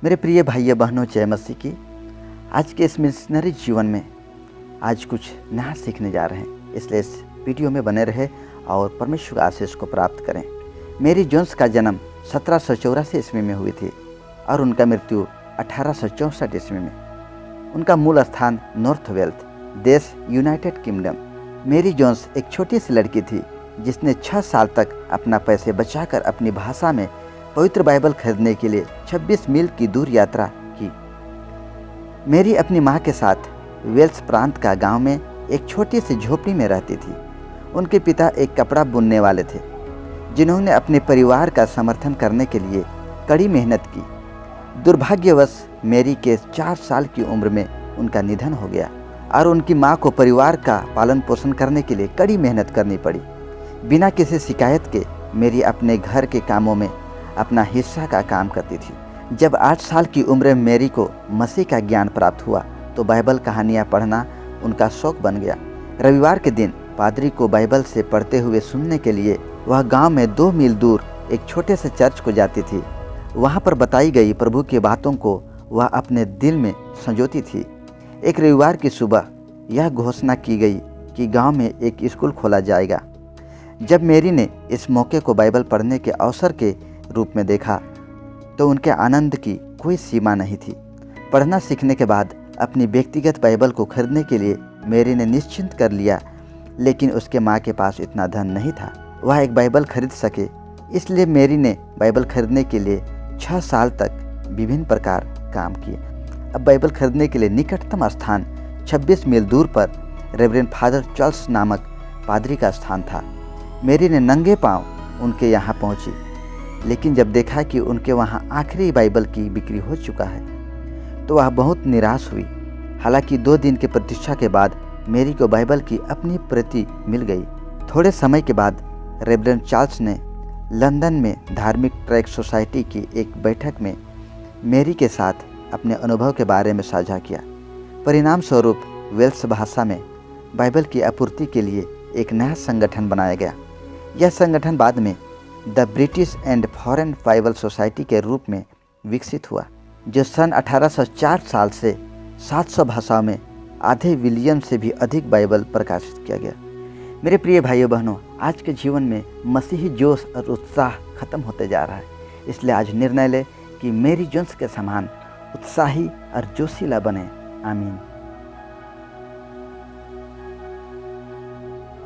मेरे प्रिय भाइयों बहनों, जय मसीह की। आज के इस मिशनरी जीवन में आज कुछ नया सीखने जा रहे हैं, इसलिए इस वीडियो में बने रहे और परमेश्वर के आशीष को प्राप्त करें। मेरी जोन्स का जन्म 1784 ईस्वी में हुई थी और उनका मृत्यु 1864 ईस्वी में। उनका मूल स्थान नॉर्थ वेल्स, देश यूनाइटेड किंगडम। मेरी जोन्स एक छोटी सी लड़की थी जिसने 6 साल तक अपना पैसे बचाकर अपनी भाषा में पवित्र बाइबल खरीदने के लिए 26 मील की दूर यात्रा की। मेरी अपनी माँ के साथ वेल्स प्रांत का गांव में एक छोटी सी झोपड़ी में रहती थी। उनके पिता एक कपड़ा बुनने वाले थे जिन्होंने अपने परिवार का समर्थन करने के लिए कड़ी मेहनत की। दुर्भाग्यवश मेरी के 4 साल की उम्र में उनका निधन हो गया और उनकी माँ को परिवार का पालन पोषण करने के लिए कड़ी मेहनत करनी पड़ी। बिना किसी शिकायत के मेरी अपने घर के कामों में अपना हिस्सा का काम करती थी। जब 8 साल की उम्र में मेरी को मसीह का ज्ञान प्राप्त हुआ तो बाइबल कहानियाँ पढ़ना उनका शौक बन गया। रविवार के दिन पादरी को बाइबल से पढ़ते हुए सुनने के लिए वह गांव में 2 मील दूर एक छोटे से चर्च को जाती थी। वहां पर बताई गई प्रभु की बातों को वह अपने दिल में संजोती थी। एक रविवार की सुबह यह घोषणा की गई कि गांव में एक स्कूल खोला जाएगा। जब मेरी ने इस मौके को बाइबल पढ़ने के अवसर के रूप में देखा तो उनके आनंद की कोई सीमा नहीं थी। पढ़ना सीखने के बाद अपनी व्यक्तिगत बाइबल को खरीदने के लिए मेरी ने निश्चिंत कर लिया, लेकिन उसके माँ के पास इतना धन नहीं था वह एक बाइबल खरीद सके। इसलिए मेरी ने बाइबल खरीदने के लिए 6 साल तक विभिन्न प्रकार काम किए। अब बाइबल खरीदने के लिए निकटतम स्थान 26 मील दूर पर रेवरेंड फादर चार्ल्स नामक पादरी का स्थान था। मेरी ने नंगे पांव उनके यहाँ पहुँची, लेकिन जब देखा कि उनके वहाँ आखिरी बाइबल की बिक्री हो चुका है तो वह बहुत निराश हुई। हालांकि 2 दिन की प्रतीक्षा के बाद मेरी को बाइबल की अपनी प्रति मिल गई। थोड़े समय के बाद रेवरेंड चार्ल्स ने लंदन में धार्मिक ट्रैक सोसाइटी की एक बैठक में मेरी के साथ अपने अनुभव के बारे में साझा किया। परिणाम स्वरूप वेल्स भाषा में बाइबल की आपूर्ति के लिए एक नया संगठन बनाया गया। यह संगठन बाद में the British and foreign Bible society के रूप में विकसित हुआ, जो सन 1804 साल से 700 भाषाओं में आधे मिलियन से भी अधिक बाइबल प्रकाशित किया गया। मेरे प्रिय भाइयों बहनों, आज के जीवन में मसीही जोश और उत्साह खत्म होते जा रहा है। इसलिए आज निर्णय ले कि मेरी जोन्स के समान उत्साही और जोशीला बने। आमीन।